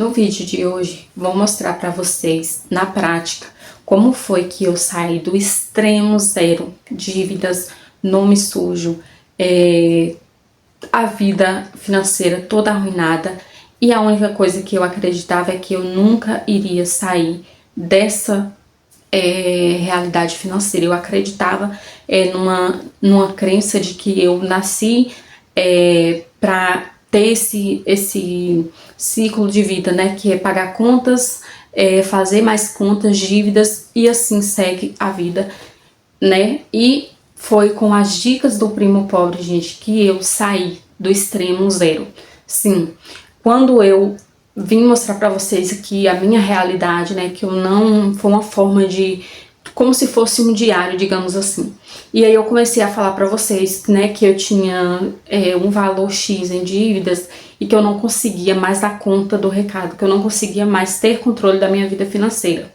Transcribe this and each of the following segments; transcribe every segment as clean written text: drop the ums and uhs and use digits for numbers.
No vídeo de hoje, vou mostrar para vocês, na prática, como foi que eu saí do extremo zero, dívidas, nome sujo, a vida financeira toda arruinada, e a única coisa que eu acreditava é que eu nunca iria sair dessa realidade financeira. Eu acreditava numa crença de que eu nasci para ter esse ciclo de vida, né, que é pagar contas, fazer mais contas, dívidas, e assim segue a vida, né? E foi com as dicas do Primo Pobre, gente, que eu saí do extremo zero. Sim, quando eu vim mostrar pra vocês aqui a minha realidade, né, que eu não... foi uma forma de... como se fosse um diário, digamos assim. E aí eu comecei a falar pra vocês, né, que eu tinha um valor X em dívidas e que eu não conseguia mais dar conta do recado, que eu não conseguia mais ter controle da minha vida financeira.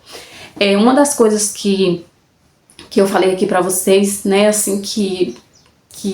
Uma das coisas que eu falei aqui pra vocês, né, assim que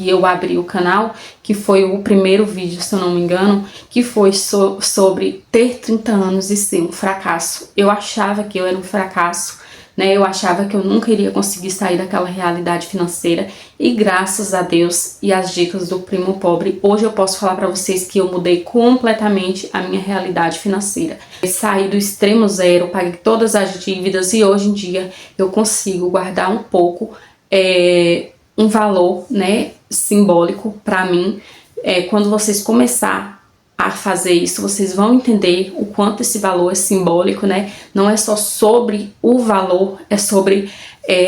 eu abri o canal, que foi o primeiro vídeo, se eu não me engano, que foi sobre ter 30 anos e ser um fracasso. Eu achava que eu era um fracasso, né? Eu achava que eu nunca iria conseguir sair daquela realidade financeira, e graças a Deus e as dicas do Primo Pobre, hoje eu posso falar pra vocês que eu mudei completamente a minha realidade financeira. Eu saí do extremo zero, paguei todas as dívidas e hoje em dia eu consigo guardar um pouco, um valor, né, simbólico para mim. Quando vocês começar a fazer isso, vocês vão entender o quanto esse valor é simbólico, né? Não é só sobre o valor, é sobre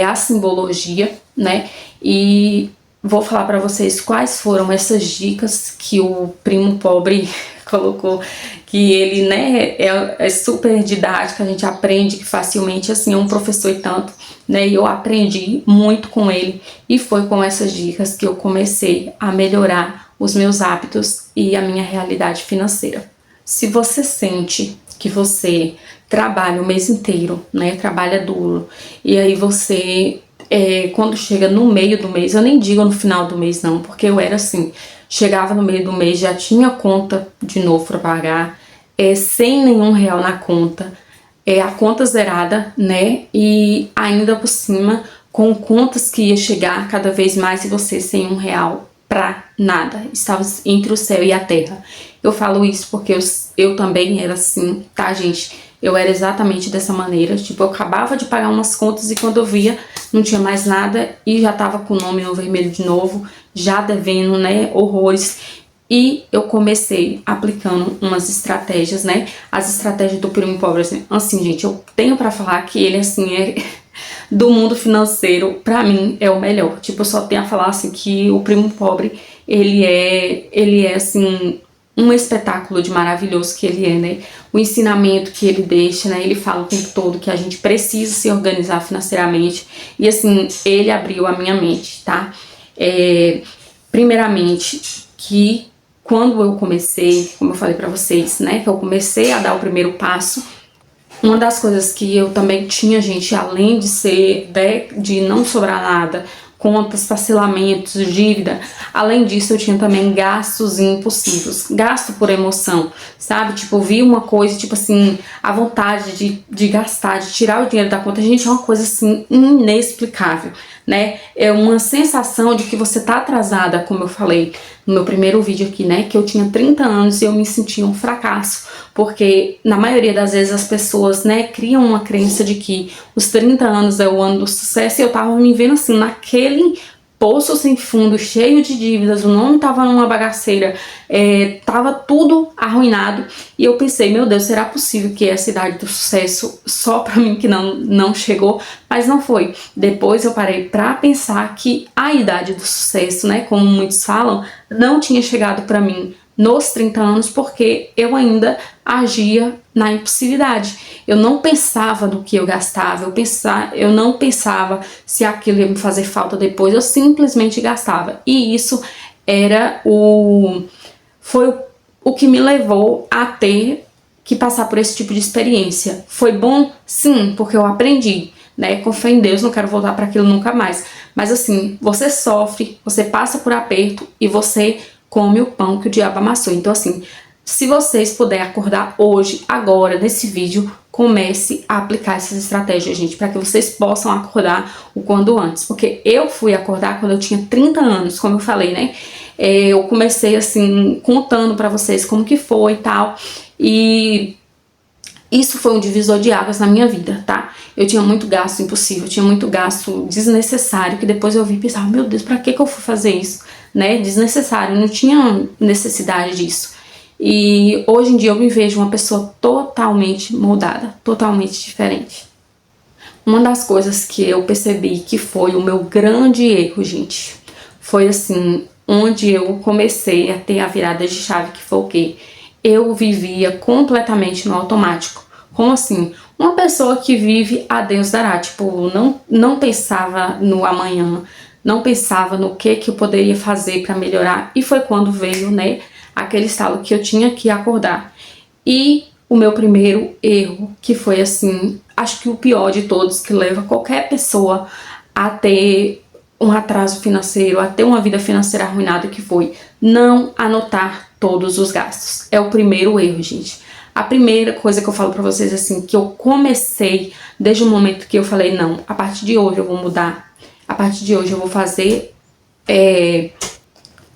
a simbologia, né? E vou falar para vocês quais foram essas dicas que o Primo Pobre colocou, que ele, né, é super didático, a gente aprende facilmente, assim, é um professor e tanto, né, e eu aprendi muito com ele, e foi com essas dicas que eu comecei a melhorar os meus hábitos e a minha realidade financeira. Se você sente que você trabalha o mês inteiro, né, trabalha duro, e aí você, quando chega no meio do mês, eu nem digo no final do mês não, porque eu era assim, chegava no meio do mês, já tinha conta de novo para pagar, sem nenhum real na conta, a conta zerada, né, e ainda por cima com contas que ia chegar cada vez mais e você sem um real pra nada, estava entre o céu e a terra. Eu falo isso porque eu também era assim, tá, gente? Eu era exatamente dessa maneira, tipo, eu acabava de pagar umas contas e quando eu via, não tinha mais nada e já tava com o nome no vermelho de novo, já devendo, né, horrores. E eu comecei aplicando umas estratégias, né, as estratégias do Primo Pobre, assim, gente, eu tenho pra falar que ele, assim, do mundo financeiro, pra mim, é o melhor. Tipo, eu só tenho a falar, assim, que o Primo Pobre, ele é, assim, um espetáculo de maravilhoso que ele é, né? O ensinamento que ele deixa, né? Ele fala o tempo todo que a gente precisa se organizar financeiramente. E, assim, ele abriu a minha mente, tá? Primeiramente, que quando eu comecei, como eu falei pra vocês, né? Que eu comecei a dar o primeiro passo, uma das coisas que eu também tinha, gente, além de ser, de não sobrar nada, contas, parcelamentos, dívida, além disso eu tinha também gastos impossíveis, gasto por emoção, sabe? Tipo, eu vi uma coisa, tipo assim, a vontade de gastar, de tirar o dinheiro da conta, gente, é uma coisa assim, inexplicável, né? É uma sensação de que você tá atrasada, como eu falei no meu primeiro vídeo aqui, né? Que eu tinha 30 anos e eu me sentia um fracasso, porque na maioria das vezes as pessoas, né, criam uma crença de que os 30 anos é o ano do sucesso, e eu tava me vendo assim, naquele poço sem fundo, cheio de dívidas, o nome tava numa bagaceira, tava tudo arruinado, e eu pensei, meu Deus, será possível que essa idade do sucesso só pra mim que não chegou? Mas não foi. Depois eu parei pra pensar que a idade do sucesso, né, como muitos falam, não tinha chegado pra mim nos 30 anos, porque eu ainda agia na impulsividade. Eu não pensava no que eu gastava, eu não pensava se aquilo ia me fazer falta depois, eu simplesmente gastava. E isso foi o que me levou a ter que passar por esse tipo de experiência. Foi bom? Sim, porque eu aprendi, né? Com fé em Deus, não quero voltar para aquilo nunca mais. Mas assim, você sofre, você passa por aperto e você come o pão que o diabo amassou. Então assim, Se vocês puderem acordar hoje, agora, nesse vídeo, comece a aplicar essas estratégias, gente, para que vocês possam acordar o quanto antes. Porque eu fui acordar quando eu tinha 30 anos, como eu falei, né? Eu comecei, assim, contando para vocês como que foi e tal. E isso foi um divisor de águas na minha vida, tá? Eu tinha muito gasto impossível, eu tinha muito gasto desnecessário, que depois eu vi e pensava, meu Deus, pra que eu fui fazer isso? Né? Desnecessário, não tinha necessidade disso. E hoje em dia eu me vejo uma pessoa totalmente mudada, totalmente diferente. Uma das coisas que eu percebi que foi o meu grande erro, gente, foi assim, onde eu comecei a ter a virada de chave, que foi o quê? Eu vivia completamente no automático. Como assim? Uma pessoa que vive a Deus dará, tipo, não pensava no amanhã, não pensava no que eu poderia fazer para melhorar. E foi quando veio, né, aquele estalo que eu tinha que acordar. E o meu primeiro erro, que foi assim, acho que o pior de todos, que leva qualquer pessoa a ter um atraso financeiro, a ter uma vida financeira arruinada, que foi não anotar todos os gastos. É o primeiro erro, gente. A primeira coisa que eu falo pra vocês, assim, que eu comecei desde o momento que eu falei, não, a partir de hoje eu vou mudar, a partir de hoje eu vou fazer,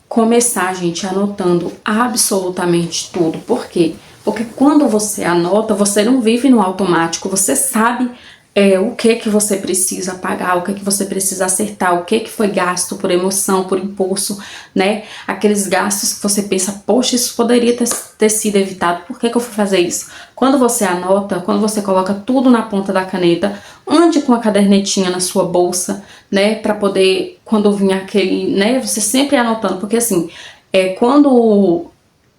começar, gente, anotando absolutamente tudo. Por quê? Porque quando você anota, você não vive no automático, você sabe o que você precisa pagar, o que você precisa acertar, o que foi gasto por emoção, por impulso, né? Aqueles gastos que você pensa, poxa, isso poderia ter sido evitado, por que eu fui fazer isso? Quando você anota, quando você coloca tudo na ponta da caneta, ande com a cadernetinha na sua bolsa, né? Pra poder, quando vir aquele, né? Você sempre anotando, porque assim, quando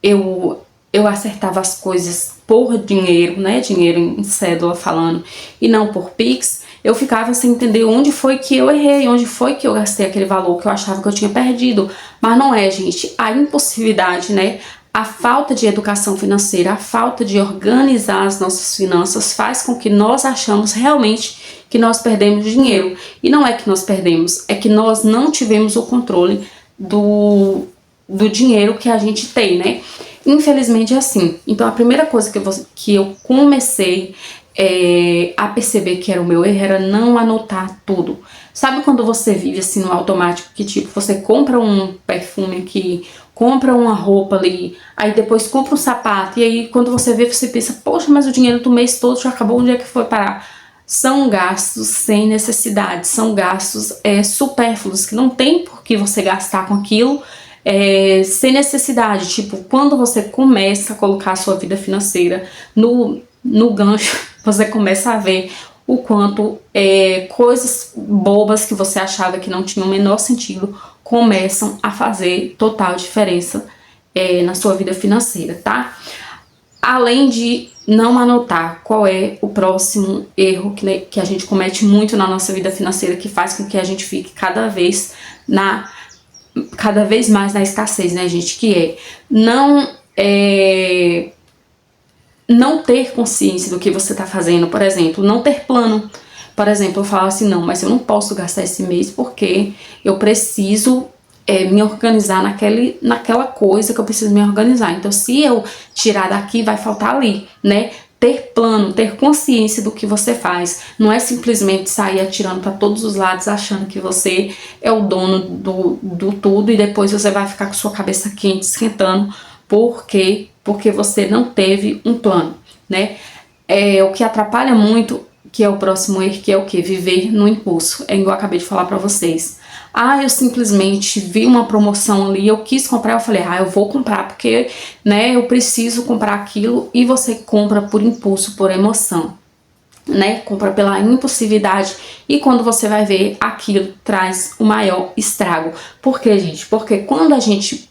eu acertava as coisas por dinheiro, né, dinheiro em cédula falando, e não por Pix, eu ficava sem entender onde foi que eu errei, onde foi que eu gastei aquele valor que eu achava que eu tinha perdido. Mas não é, gente, a impulsividade, né, a falta de educação financeira, a falta de organizar as nossas finanças faz com que nós achamos realmente que nós perdemos dinheiro. E não é que nós perdemos, é que nós não tivemos o controle do dinheiro que a gente tem, né? Infelizmente é assim. Então a primeira coisa que eu comecei a perceber que era o meu erro era não anotar tudo. Sabe quando você vive assim no automático, que tipo, você compra um perfume aqui, compra uma roupa ali, aí depois compra um sapato, e aí quando você vê, você pensa, poxa, mas o dinheiro do mês todo já acabou, onde é que foi parar? São gastos sem necessidade, são gastos supérfluos, que não tem por que você gastar com aquilo, sem necessidade. Tipo, quando você começa a colocar a sua vida financeira no gancho, você começa a ver o quanto coisas bobas que você achava que não tinham o menor sentido começam a fazer total diferença na sua vida financeira, tá? Além de não anotar qual é o próximo erro que a gente comete muito na nossa vida financeira, que faz com que a gente fique cada vez mais na escassez, né, gente? Que não ter consciência do que você tá fazendo. Por exemplo, não ter plano. Por exemplo, eu falo assim, não, mas eu não posso gastar esse mês porque eu preciso me organizar naquela coisa que eu preciso me organizar. Então, se eu tirar daqui, vai faltar ali, né? Ter plano, ter consciência do que você faz. Não é simplesmente sair atirando para todos os lados, achando que você é o dono do tudo, e depois você vai ficar com sua cabeça quente, esquentando, porque você não teve um plano, né? O que atrapalha muito, que é o próximo erro, que é o que? Viver no impulso. É igual eu acabei de falar para vocês. Eu simplesmente vi uma promoção ali, eu quis comprar, eu falei, eu vou comprar porque, né, eu preciso comprar aquilo, e você compra por impulso, por emoção, né, compra pela impulsividade, e quando você vai ver, aquilo traz o maior estrago. Por quê, gente? Porque quando a gente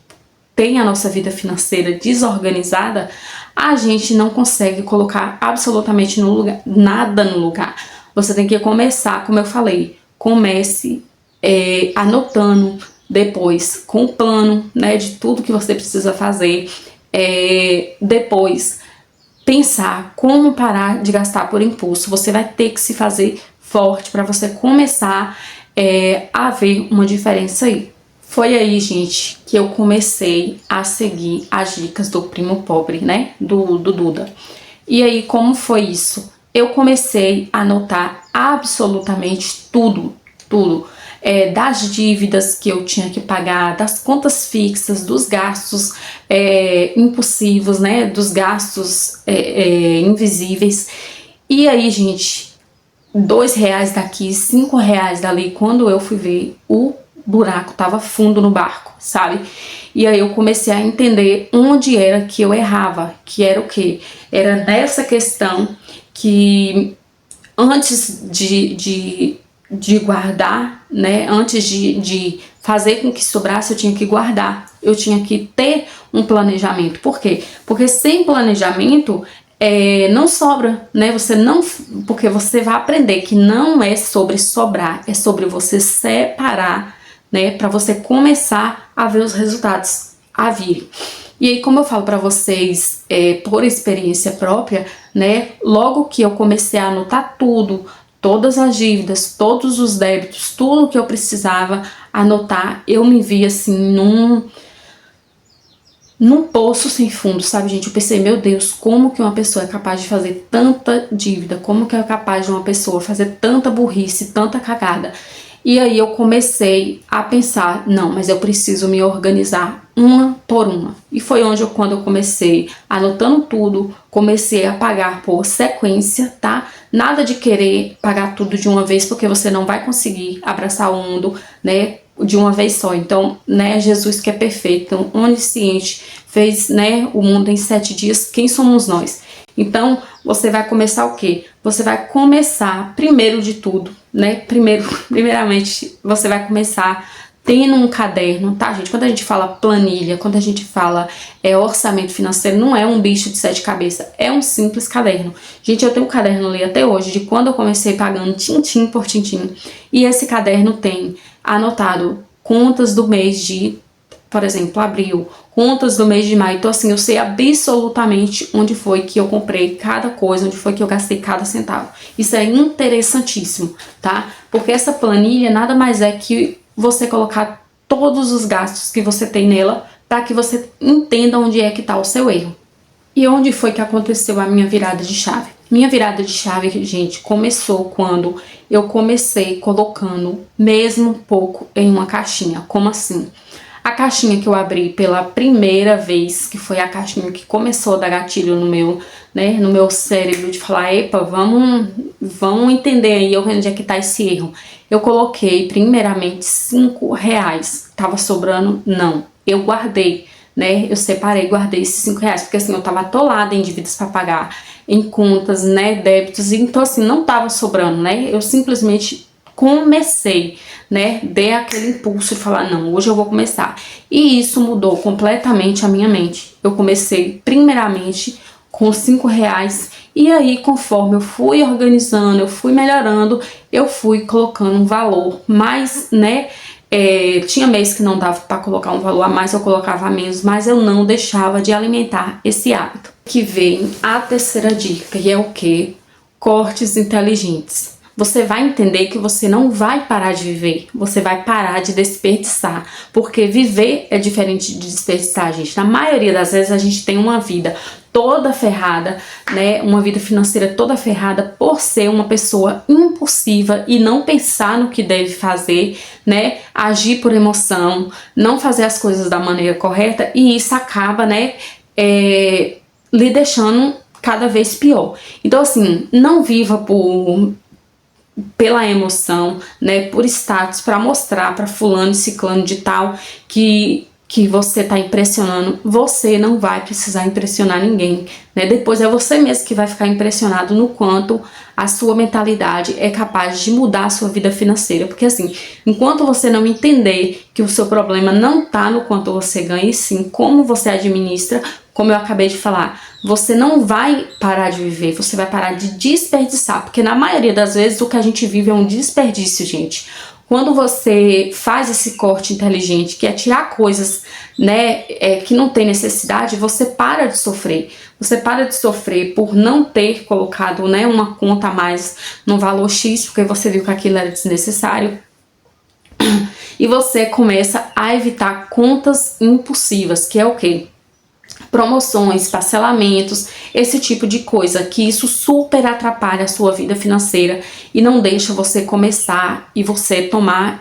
tem a nossa vida financeira desorganizada, a gente não consegue colocar absolutamente nada no lugar. Você tem que começar, como eu falei, comece anotando, depois com o plano, né, de tudo que você precisa fazer, depois pensar como parar de gastar por impulso. Você vai ter que se fazer forte para você começar a ver uma diferença aí. Foi aí, gente, que eu comecei a seguir as dicas do Primo Pobre, né? Do Duda. E aí, como foi isso? Eu comecei a anotar absolutamente tudo, tudo. Das dívidas que eu tinha que pagar, das contas fixas, dos gastos impulsivos, né? Dos gastos invisíveis. E aí, gente, R$ 2 daqui, R$ 5 dali, quando eu fui ver, o buraco tava fundo no barco, sabe? E aí eu comecei a entender onde era que eu errava, que era o quê? Era nessa questão que antes de guardar, né? Antes de fazer com que sobrasse, eu tinha que guardar. Eu tinha que ter um planejamento. Por quê? Porque sem planejamento não sobra, né? Porque você vai aprender que não é sobre sobrar, é sobre você separar, né? Para você começar a ver os resultados a virem. E aí, como eu falo para vocês, por experiência própria, né? Logo que eu comecei a anotar tudo, todas as dívidas, todos os débitos, tudo que eu precisava anotar, eu me vi assim num poço sem fundo, sabe, gente? Eu pensei, meu Deus, como que uma pessoa é capaz de fazer tanta dívida? Como que é capaz de uma pessoa fazer tanta burrice, tanta cagada? E aí eu comecei a pensar, não, mas eu preciso me organizar uma por uma. E foi quando eu comecei anotando tudo, comecei a pagar por sequência, tá? Nada de querer pagar tudo de uma vez, porque você não vai conseguir abraçar o mundo, né, de uma vez só. Então, né, Jesus que é perfeito, onisciente, fez, né, o mundo em 7 dias, quem somos nós? Então, você vai começar o quê? Você vai começar, primeiro de tudo, né? Primeiramente, você vai começar tendo um caderno, tá, gente? Quando a gente fala planilha, quando a gente fala orçamento financeiro, não é um bicho de 7 cabeças, é um simples caderno. Gente, eu tenho um caderno ali até hoje, de quando eu comecei pagando tintim por tintim. E esse caderno tem anotado contas do mês de, por exemplo, abril, contas do mês de maio. Então assim, eu sei absolutamente onde foi que eu comprei cada coisa, onde foi que eu gastei cada centavo. Isso é interessantíssimo, tá? Porque essa planilha nada mais é que você colocar todos os gastos que você tem nela para que você entenda onde é que tá o seu erro. E onde foi que aconteceu a minha virada de chave? Minha virada de chave, gente, começou quando eu comecei colocando mesmo pouco em uma caixinha. Como assim? A caixinha que eu abri pela primeira vez, que foi a caixinha que começou a dar gatilho no meu, né, no meu cérebro, de falar, epa, vamos entender aí onde é que tá esse erro. Eu coloquei primeiramente R$ 5. Tava sobrando? Não. Eu guardei, né? Eu separei, guardei esses R$ 5, porque assim, eu tava atolada em dívidas para pagar, em contas, né, débitos, então assim, não tava sobrando, né? Eu simplesmente comecei, né, dei aquele impulso de falar, não, hoje eu vou começar. E isso mudou completamente a minha mente. Eu comecei primeiramente com R$ 5, e aí conforme eu fui organizando, eu fui melhorando, eu fui colocando um valor mais, né, tinha mês que não dava para colocar um valor a mais, eu colocava a menos, mas eu não deixava de alimentar esse hábito. Que vem a terceira dica, e é o que? Cortes inteligentes. Você vai entender que você não vai parar de viver, você vai parar de desperdiçar, porque viver é diferente de desperdiçar, gente. Na maioria das vezes a gente tem uma vida toda ferrada, né, uma vida financeira toda ferrada por ser uma pessoa impulsiva e não pensar no que deve fazer, né, agir por emoção, não fazer as coisas da maneira correta, e isso acaba, né, lhe deixando cada vez pior. Então assim, não viva pela emoção, né, por status, para mostrar para fulano, ciclano de tal que você tá impressionando. Você não vai precisar impressionar ninguém, né? Depois é você mesmo que vai ficar impressionado no quanto a sua mentalidade é capaz de mudar a sua vida financeira, porque assim, enquanto você não entender que o seu problema não tá no quanto você ganha, e sim como você administra, como eu acabei de falar, você não vai parar de viver, você vai parar de desperdiçar, porque na maioria das vezes o que a gente vive é um desperdício, gente. Quando você faz esse corte inteligente, que é tirar coisas, né, que não tem necessidade, você para de sofrer. Você para de sofrer por não ter colocado, né, uma conta a mais no valor X, porque você viu que aquilo era desnecessário. E você começa a evitar contas impulsivas, que é o quê? Promoções, parcelamentos, esse tipo de coisa, que isso super atrapalha a sua vida financeira e não deixa você começar e você tomar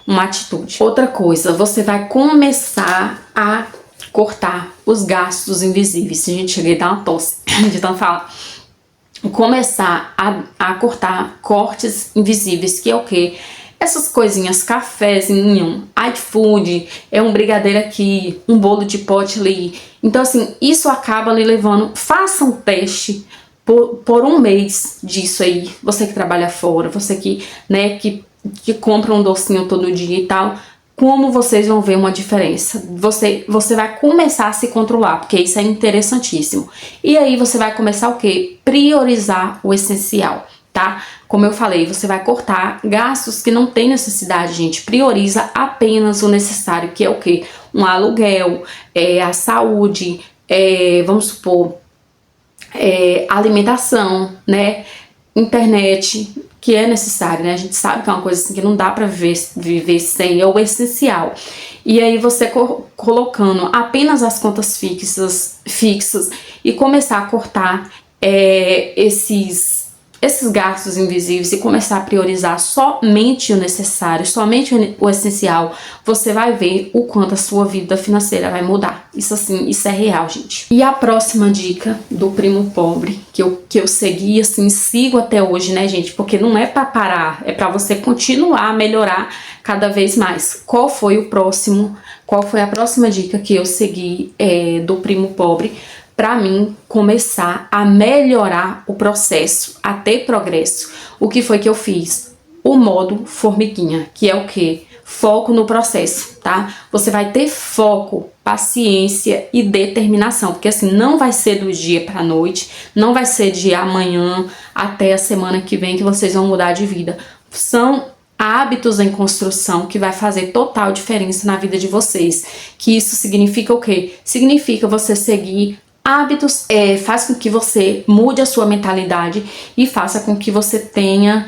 uma atitude. Outra coisa, você vai começar a cortar os gastos invisíveis. Gente, cheguei a dar uma tosse de tanto falar. Começar a cortar cortes invisíveis, que é o quê? Essas coisinhas, cafezinho, iFood, um brigadeiro aqui, um bolo de pote ali. Então, assim, isso acaba lhe levando. Faça um teste por um mês disso aí. Você que trabalha fora, você que, né, que compra um docinho todo dia e tal. Como vocês vão ver uma diferença. Você vai começar a se controlar, porque isso é interessantíssimo. E aí você vai começar o quê? Priorizar o essencial, tá? Como eu falei, você vai cortar gastos que não tem necessidade, gente. Prioriza apenas o necessário, que é o quê? Um aluguel, a saúde, vamos supor, alimentação, né? Internet, que é necessário, né? A gente sabe que é uma coisa assim que não dá pra viver sem, é o essencial. E aí você colocando apenas as contas fixas e começar a cortar esses gastos invisíveis e começar a priorizar somente o necessário, somente o essencial, você vai ver o quanto a sua vida financeira vai mudar. Isso assim, isso é real, gente. E a próxima dica do primo pobre, que eu segui, assim, sigo até hoje, né, gente? Porque não é pra parar, é pra você continuar a melhorar cada vez mais. Qual foi a próxima dica que eu segui do primo pobre? Para mim começar a melhorar o processo, a ter progresso. O que foi que eu fiz? O modo formiguinha, que é o que? Foco no processo, tá? Você vai ter foco, paciência e determinação, porque assim, não vai ser do dia pra noite, não vai ser de amanhã até a semana que vem que vocês vão mudar de vida. São hábitos em construção que vai fazer total diferença na vida de vocês. Que isso significa o quê? Significa você seguir hábitos, faz com que você mude a sua mentalidade e faça com que você tenha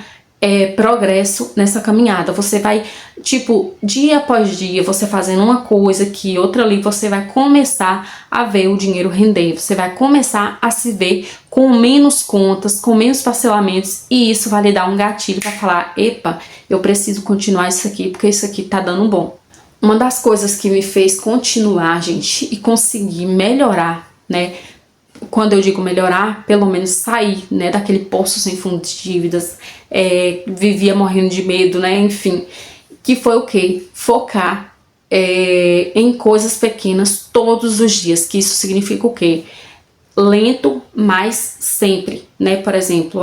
progresso nessa caminhada. Você vai, tipo, dia após dia, você fazendo uma coisa aqui, outra ali, você vai começar a ver o dinheiro render, você vai começar a se ver com menos contas, com menos parcelamentos, e isso vai lhe dar um gatilho para falar, epa, eu preciso continuar isso aqui, porque isso aqui tá dando bom. Uma das coisas que me fez continuar, gente, e conseguir melhorar, né? Quando eu digo melhorar, pelo menos sair, né, daquele poço sem fundo de dívidas, vivia morrendo de medo, né, enfim, que foi o que? Focar em coisas pequenas todos os dias, que isso significa o quê? Lento, mas sempre, né? Por exemplo,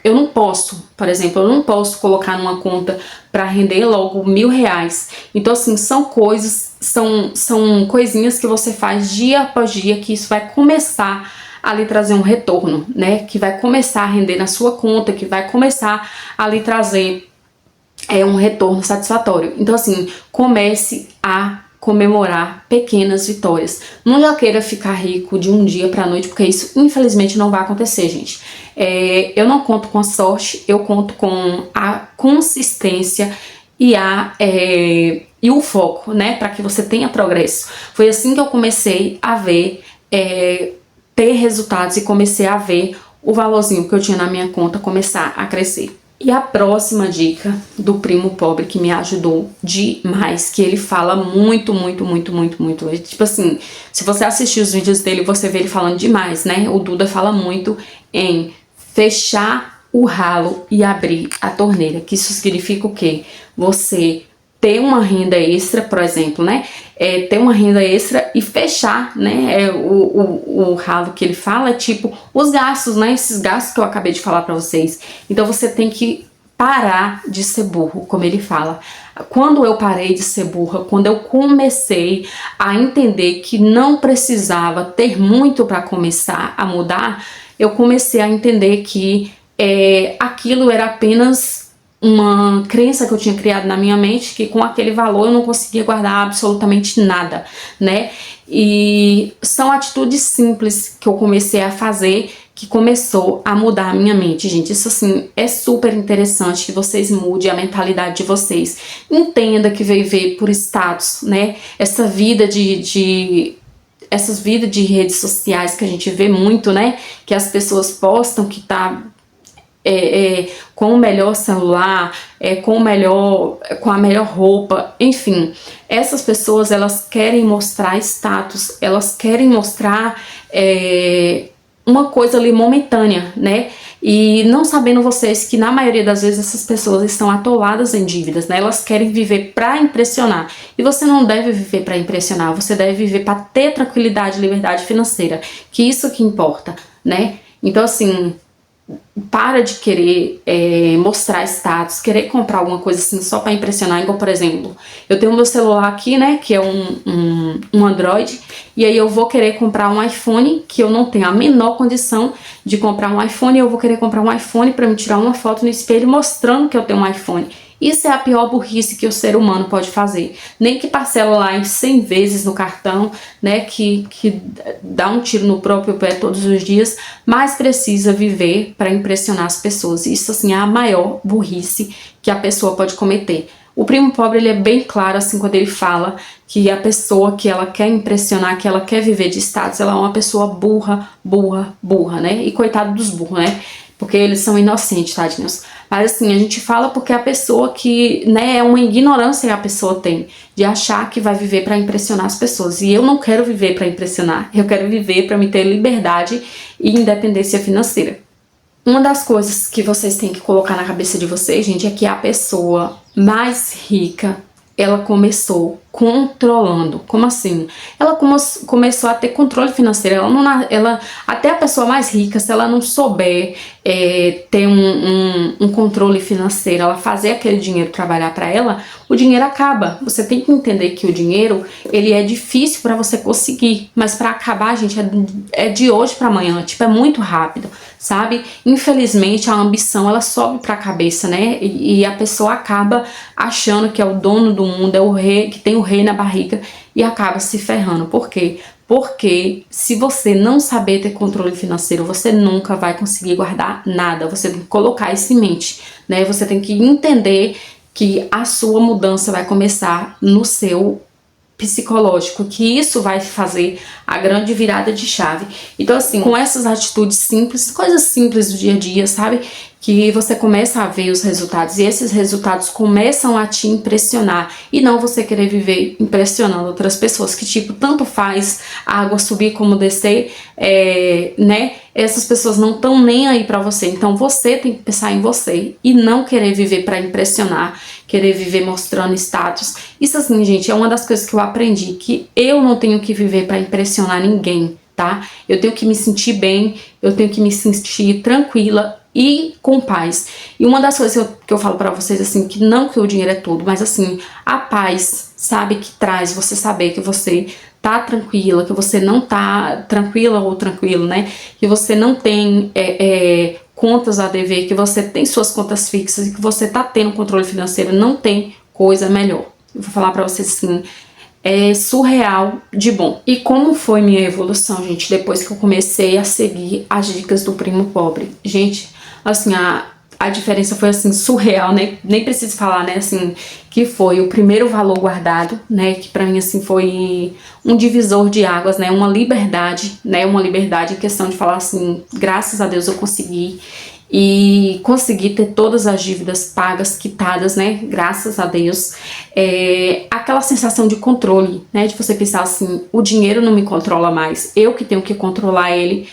eu não posso, por exemplo, eu não posso colocar numa conta para render logo R$1.000. Então, assim, são coisas, são coisinhas que você faz dia após dia, que isso vai começar a lhe trazer um retorno, né? Que vai começar a render na sua conta, que vai começar a lhe trazer um retorno satisfatório. Então, assim, comece a comemorar pequenas vitórias. Não já queira ficar rico de um dia pra noite, porque isso infelizmente não vai acontecer, gente. Eu não conto com a sorte, eu conto com a consistência e o foco, né, para que você tenha progresso. Foi assim que eu comecei a ver, ter resultados e comecei a ver o valorzinho que eu tinha na minha conta começar a crescer. E a próxima dica do primo pobre que me ajudou demais, que ele fala muito, tipo assim, se você assistir os vídeos dele, você vê ele falando demais, né? O Duda fala muito em fechar o ralo e abrir a torneira, que isso significa o quê? Você ter uma renda extra, por exemplo, né? Ter uma renda extra e fechar, né? O ralo que ele fala é tipo os gastos, né? Esses gastos que eu acabei de falar pra vocês. Então você tem que parar de ser burro, como ele fala. Quando eu parei de ser burra, quando eu comecei a entender que não precisava ter muito para começar a mudar, eu comecei a entender que aquilo era apenas uma crença que eu tinha criado na minha mente, que com aquele valor eu não conseguia guardar absolutamente nada, né? E são atitudes simples que eu comecei a fazer, que começou a mudar a minha mente, gente. Isso, assim, é super interessante que vocês mudem a mentalidade de vocês. Entenda que viver por status, né? Essas vidas de redes sociais que a gente vê muito, né? Que as pessoas postam que tá com o melhor celular, com a melhor roupa, enfim. Essas pessoas, elas querem mostrar status, elas querem mostrar uma coisa ali momentânea, né? E não sabendo vocês que na maioria das vezes essas pessoas estão atoladas em dívidas, né? Elas querem viver para impressionar. E você não deve viver para impressionar, você deve viver para ter tranquilidade e liberdade financeira, que isso que importa, né? Então, assim, para de querer mostrar status, querer comprar alguma coisa assim só para impressionar. Igual, por exemplo, eu tenho meu celular aqui, né, que é um Android, e aí eu vou querer comprar um iPhone, que eu não tenho a menor condição de comprar um iPhone, e eu vou querer comprar um iPhone para me tirar uma foto no espelho mostrando que eu tenho um iPhone. Isso é a pior burrice que o ser humano pode fazer. Nem que parcela lá em 100 vezes no cartão, né, que dá um tiro no próprio pé todos os dias, mas precisa viver para impressionar as pessoas. Isso, assim, é a maior burrice que a pessoa pode cometer. O Primo Pobre, ele é bem claro, assim, quando ele fala que a pessoa que ela quer impressionar, que ela quer viver de status, ela é uma pessoa burra, né? E coitado dos burros, né? Porque eles são inocentes, tadinhos. Mas assim, a gente fala porque a pessoa que, né, é uma ignorância que a pessoa tem de achar que vai viver para impressionar as pessoas. E eu não quero viver para impressionar, eu quero viver para me ter liberdade e independência financeira. Uma das coisas que vocês têm que colocar na cabeça de vocês, gente, é que a pessoa mais rica, ela começou controlando. Como assim? Ela começou a ter controle financeiro. Até a pessoa mais rica, se ela não souber ter um controle financeiro, ela fazer aquele dinheiro trabalhar para ela, o dinheiro acaba. Você tem que entender que o dinheiro, ele é difícil para você conseguir, mas para acabar, gente, é de hoje para amanhã. Tipo, é muito rápido, sabe? Infelizmente, a ambição, ela sobe para a cabeça, né? E a pessoa acaba achando que é o dono do mundo, é o rei, que tem o rei na barriga, e acaba se ferrando. Por quê? Porque se você não saber ter controle financeiro, você nunca vai conseguir guardar nada. Você tem que colocar isso em mente, né? Você tem que entender que a sua mudança vai começar no seu psicológico, que isso vai fazer a grande virada de chave. Então, assim, com essas atitudes simples, coisas simples do dia a dia, sabe? Que você começa a ver os resultados, e esses resultados começam a te impressionar, e não você querer viver impressionando outras pessoas, que tipo, tanto faz a água subir como descer, né? Essas pessoas não estão nem aí pra você. Então você tem que pensar em você e não querer viver pra impressionar, querer viver mostrando status. Isso, assim, gente, é uma das coisas que eu aprendi, que eu não tenho que viver pra impressionar ninguém, tá? Eu tenho que me sentir bem, eu tenho que me sentir tranquila e com paz. E uma das coisas que eu falo pra vocês, assim, que não que o dinheiro é tudo, mas assim, a paz, sabe, que traz você saber que você tá tranquila, que você não tá tranquila ou tranquilo, né? Que você não tem contas a dever, que você tem suas contas fixas e que você tá tendo controle financeiro, não tem coisa melhor. Eu vou falar pra vocês assim, é surreal de bom. E como foi minha evolução, gente, depois que eu comecei a seguir as dicas do Primo Pobre? Gente, assim, a diferença foi assim surreal, né? Nem preciso falar, né, assim, que foi o primeiro valor guardado, né, que pra mim assim foi um divisor de águas, né, uma liberdade, né, uma liberdade em questão de falar assim, graças a Deus eu consegui, e consegui ter todas as dívidas pagas, quitadas, né, graças a Deus. Aquela sensação de controle, né, de você pensar assim, o dinheiro não me controla mais, eu que tenho que controlar ele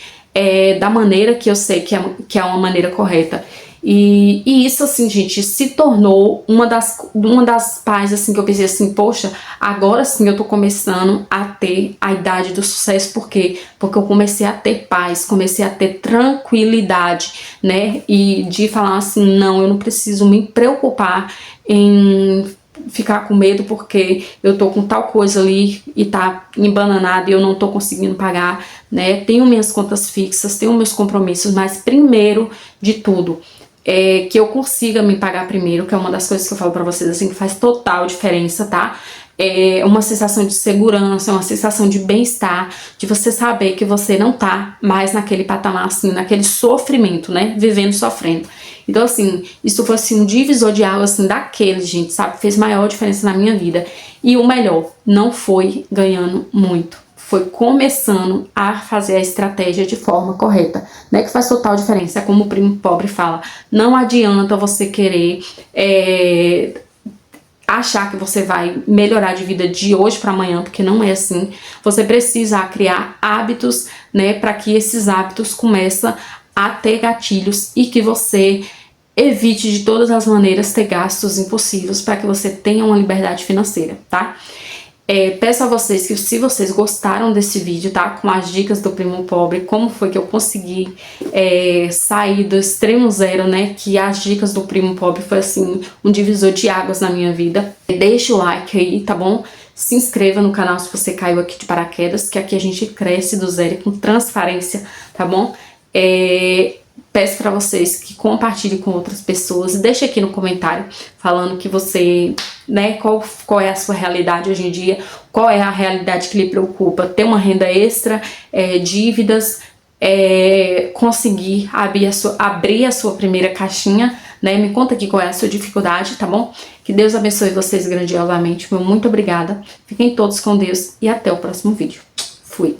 da maneira que eu sei que é uma maneira correta. E isso, assim, gente, se tornou uma das paz, assim, que eu pensei assim, poxa, agora sim eu tô começando a ter a idade do sucesso. Por quê? Porque eu comecei a ter paz, comecei a ter tranquilidade, né? E de falar assim, não, eu não preciso me preocupar em ficar com medo porque eu tô com tal coisa ali e tá embananado e eu não tô conseguindo pagar, né? Tenho minhas contas fixas, tenho meus compromissos, mas primeiro de tudo, que eu consiga me pagar primeiro, que é uma das coisas que eu falo pra vocês, assim, que faz total diferença, tá? uma sensação de segurança, uma sensação de bem-estar, de você saber que você não tá mais naquele patamar, assim, naquele sofrimento, né, vivendo sofrendo. Então, assim, isso foi, assim, um divisor de água, assim, daquele, gente, sabe, fez maior diferença na minha vida. E o melhor, não foi ganhando muito, foi começando a fazer a estratégia de forma correta, né, que faz total diferença. É como o Primo Pobre fala, não adianta você querer achar que você vai melhorar de vida de hoje para amanhã, porque não é assim. Você precisa criar hábitos, né, para que esses hábitos comecem a ter gatilhos e que você evite de todas as maneiras ter gastos impulsivos para que você tenha uma liberdade financeira, tá? Peço a vocês que, se vocês gostaram desse vídeo, tá, com as dicas do Primo Pobre, como foi que eu consegui sair do extremo zero, né, que as dicas do Primo Pobre foi, assim, um divisor de águas na minha vida. Deixa o like aí, tá bom? Se inscreva no canal se você caiu aqui de paraquedas, que aqui a gente cresce do zero com transparência, tá bom? Peço para vocês que compartilhem com outras pessoas. Deixa aqui no comentário falando que você, né, qual é a sua realidade hoje em dia, qual é a realidade que lhe preocupa. Ter uma renda extra, dívidas, conseguir abrir a sua primeira caixinha, né? Me conta aqui qual é a sua dificuldade, tá bom? Que Deus abençoe vocês grandiosamente. Muito obrigada. Fiquem todos com Deus e até o próximo vídeo. Fui!